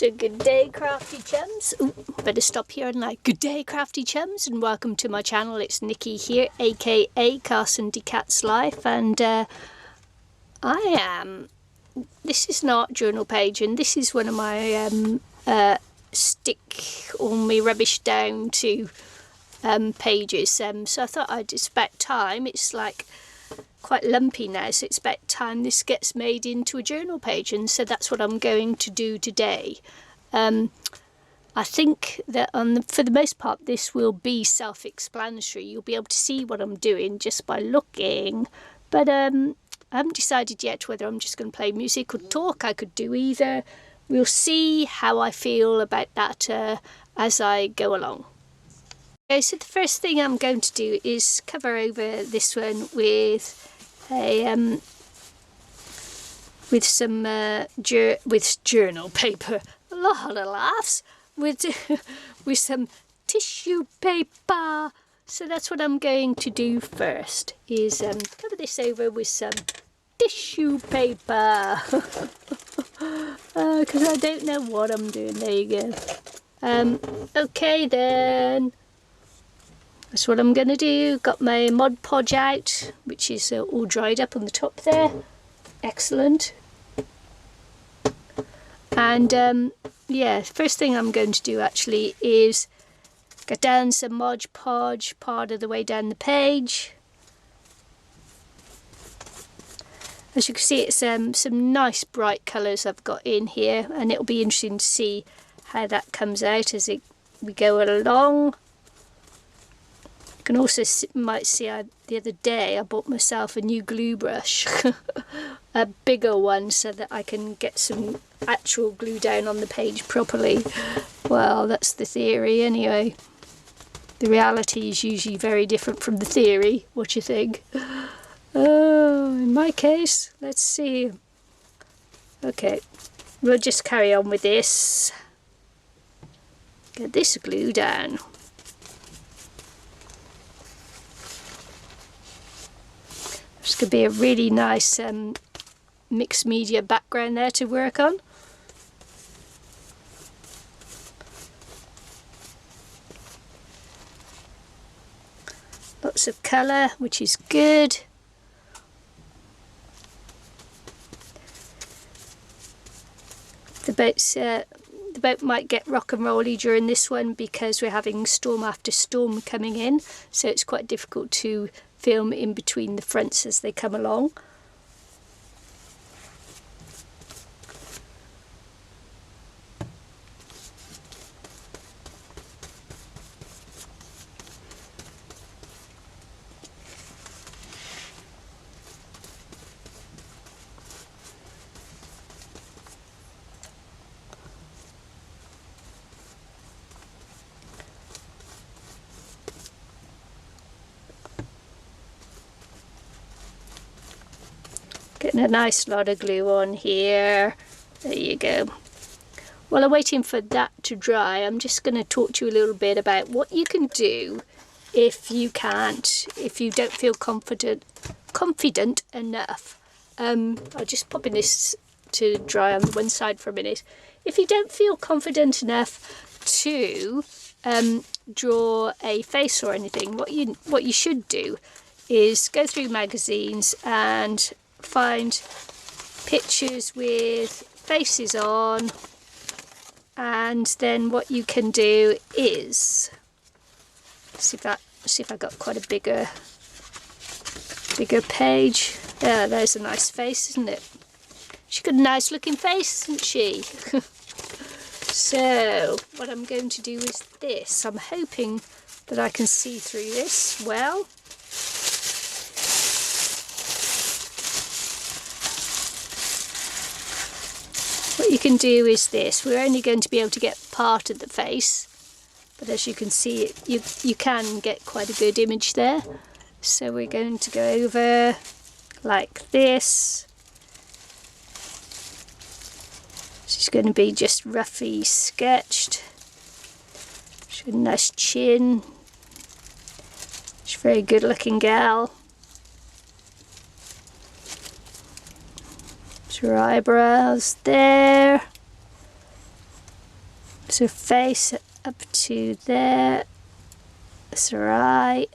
So good day, crafty chums. Ooh, better stop here and like, good day, crafty chums, and welcome to my channel. It's Nikki here, aka Carson de Cat's Life, and this is not journal page, and this is one of my stick all my rubbish down to pages. So I thought it's about time. It's like quite lumpy now, so it's about time this gets made into a journal page, and so that's what I'm going to do today. I think that for the most part this will be self-explanatory. You'll be able to see what I'm doing just by looking, but I haven't decided yet whether I'm just going to play music or talk. I could do either. We'll see how I feel about that as I go along. Okay, so the first thing I'm going to do is cover over this one with some journal paper. A lot of laughs with some tissue paper. So that's what I'm going to do first. Is cover this over with some tissue paper because I don't know what I'm doing. There you go. Okay then. That's what I'm going to do. Got my Mod Podge out, which is all dried up on the top there. Excellent. And yeah, first thing I'm going to do actually is get down some Mod Podge part of the way down the page. As you can see, it's some nice bright colours I've got in here, and it'll be interesting to see how that comes out as we go along. You can also might see the other day I bought myself a new glue brush, a bigger one, so that I can get some actual glue down on the page properly. Well, that's the theory anyway. The reality is usually very different from the theory. What do you think? Oh, in my case, let's see. Okay, we'll just carry on with this. Get this glue down. It's going to be a really nice mixed media background there to work on. Lots of colour, which is good. The boat might get rock and rolly during this one because we're having storm after storm coming in, so it's quite difficult to film in between the fronts as they come along. Getting a nice lot of glue on here. There you go. While I'm waiting for that to dry, I'm just going to talk to you a little bit about what you can do if you don't feel confident enough. I'll just pop in this to dry on the one side for a minute. If you don't feel confident enough to draw a face or anything, what you should do is go through magazines and find pictures with faces on, and then what you can do is see if I got quite a bigger page. Yeah, there's a nice face, isn't it? She's got a nice looking face, isn't she? So what I'm going to do is this. I'm hoping that I can see through this well. What you can do is this. We're only going to be able to get part of the face, but as you can see, you can get quite a good image there. So we're going to go over like this. She's going to be just roughly sketched. She's got a nice chin. She's a very good looking gal. Her eyebrows there. So face up to there. That's right.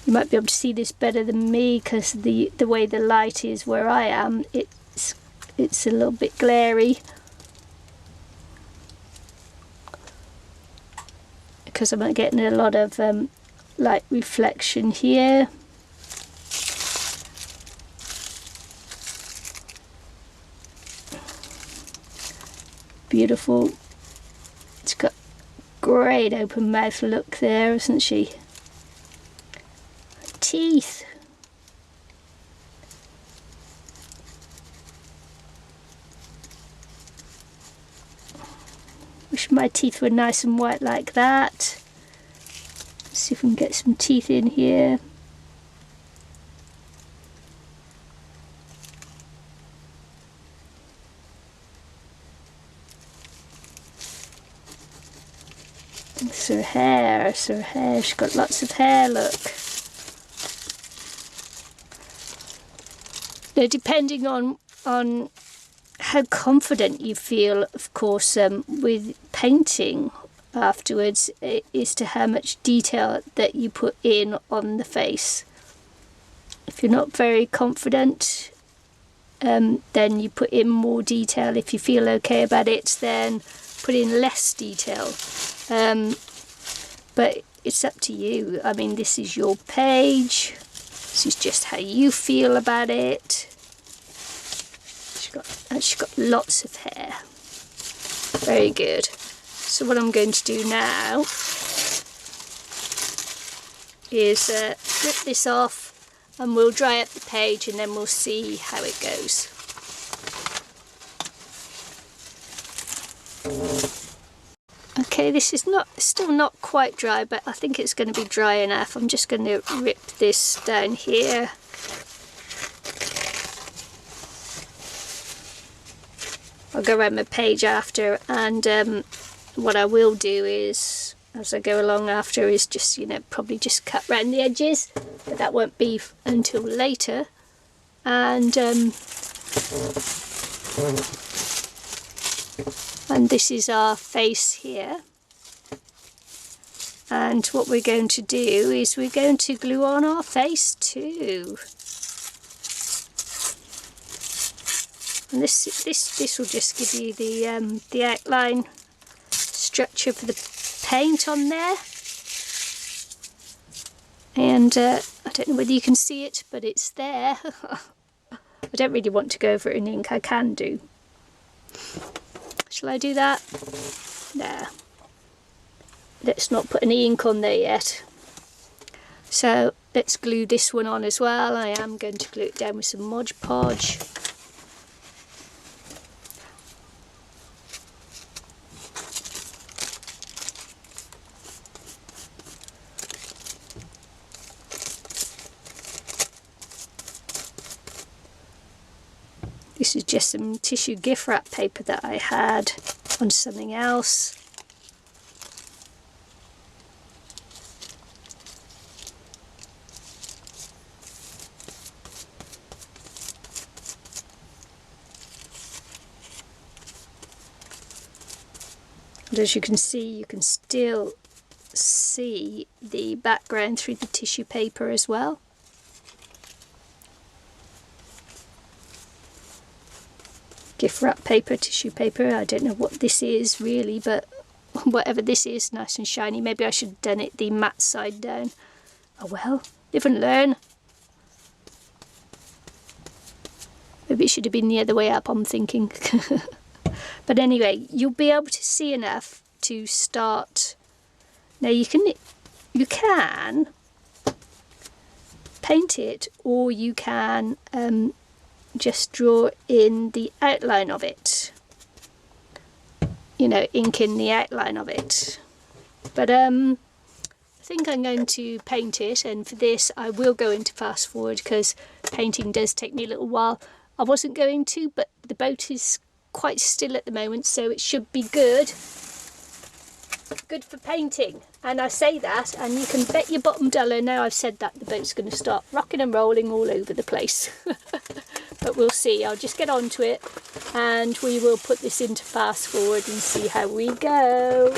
You might be able to see this better than me because the way the light is where I am, it's a little bit glary. Because I'm getting a lot of light reflection here. Beautiful. It's got great open mouth look there, isn't she? Teeth. Wish my teeth were nice and white like that. Let's see if we can get some teeth in here. It's her hair, it's her hair. She's got lots of hair, look. Now, depending on how confident you feel, of course, with painting afterwards, is to how much detail that you put in on the face. If you're not very confident, then you put in more detail. If you feel okay about it, then put in less detail. But it's up to you. I mean, this is your page. This is just how you feel about it. She's got lots of hair. Very good. So what I'm going to do now is rip this off, and we'll dry up the page, and then we'll see how it goes. Okay, this is still not quite dry, but I think it's going to be dry enough. I'm just going to rip this down here. I'll go around my page after, and what I will do is, as I go along after, is just, probably just cut around the edges, but that won't be until later. And this is our face here. And what we're going to do is we're going to glue on our face too. And this will just give you the outline structure for the paint on there. And I don't know whether you can see it, but it's there. I don't really want to go over it in ink. I can do. Shall I do that? There. Let's not put any ink on there yet. So let's glue this one on as well. I am going to glue it down with some Mod Podge. This is just some tissue gift wrap paper that I had on something else. And as you can still see the background through the tissue paper as well. Gift wrap paper, tissue paper, I don't know what this is really, but whatever this is, nice and shiny. Maybe I should have done it the matte side down. Oh well, live and learn. Maybe it should have been the other way up, I'm thinking. But anyway, you'll be able to see enough to start. Now you can paint it, or you can just draw in the outline of it. Ink in the outline of it. But I think I'm going to paint it, and for this I will go into fast forward because painting does take me a little while. I wasn't going to, but the boat is quite still at the moment, so it should be good for painting. And I say that, and you can bet your bottom dollar now I've said that the boat's going to start rocking and rolling all over the place. but we'll see. I'll just get onto it and we will put this into fast forward and see how we go.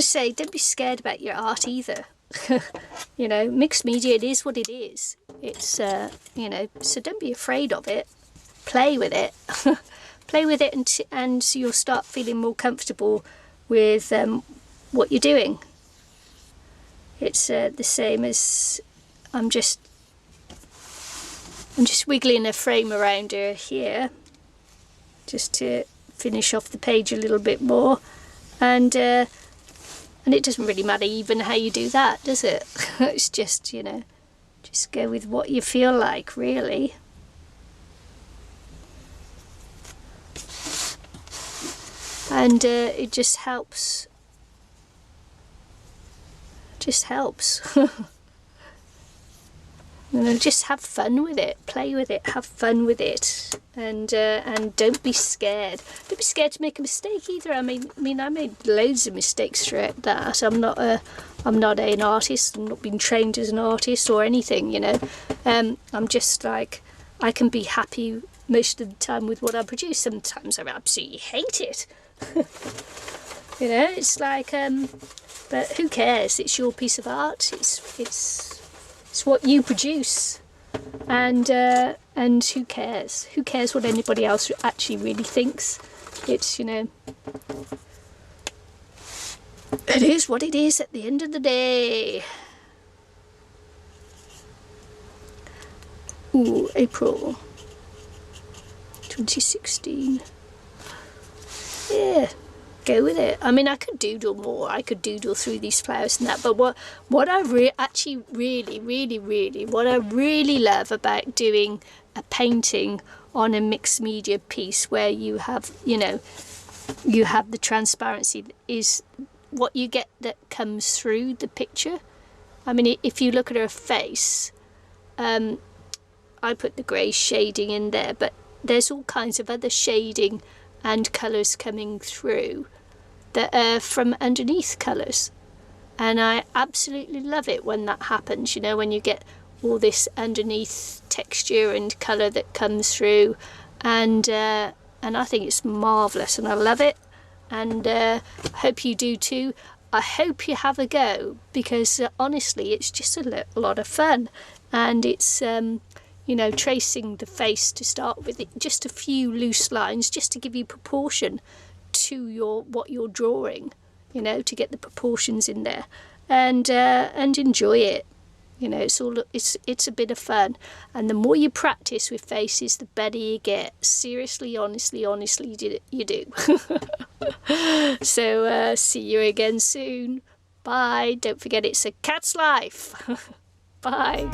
say, don't be scared about your art either. You know, mixed media, it is what it is. It's, you know, so don't be afraid of it. Play with it. Play with it, and you'll start feeling more comfortable with what you're doing. It's the same as I'm just wiggling a frame around her here just to finish off the page a little bit more, and it doesn't really matter even how you do that, does it? It's just, you know, just go with what you feel like, really. And it just helps. Just helps. You know, just have fun with it, play with it, have fun with it, and don't be scared. Don't be scared to make a mistake either. I mean, I made loads of mistakes throughout that. I'm not an artist. I'm not being trained as an artist or anything. You know, I'm just like, I can be happy most of the time with what I produce. Sometimes I absolutely hate it. You know, it's like, but who cares? It's your piece of art. It's what you produce, and who cares? Who cares what anybody else actually really thinks? It's, you know, it is what it is at the end of the day. Ooh, April 2016. Yeah. Go with it. I mean, I could doodle more. I could doodle through these flowers and that. But what I really love about doing a painting on a mixed media piece where you have, you know, you have the transparency is what you get that comes through the picture. I mean, if you look at her face, I put the grey shading in there, but there's all kinds of other shading and colours coming through that are from underneath colours, and I absolutely love it when that happens, you know, when you get all this underneath texture and colour that comes through, and I think it's marvellous and I love it, and I hope you do too. I hope you have a go, because honestly it's just a lot of fun, and it's you know, tracing the face to start with, just a few loose lines just to give you proportion to what you're drawing, you know, to get the proportions in there, and enjoy it. You know, it's a bit of fun, and the more you practice with faces, the better you get. Seriously, honestly, you do. So see you again soon. Bye. Don't forget, it's a cat's life. Bye.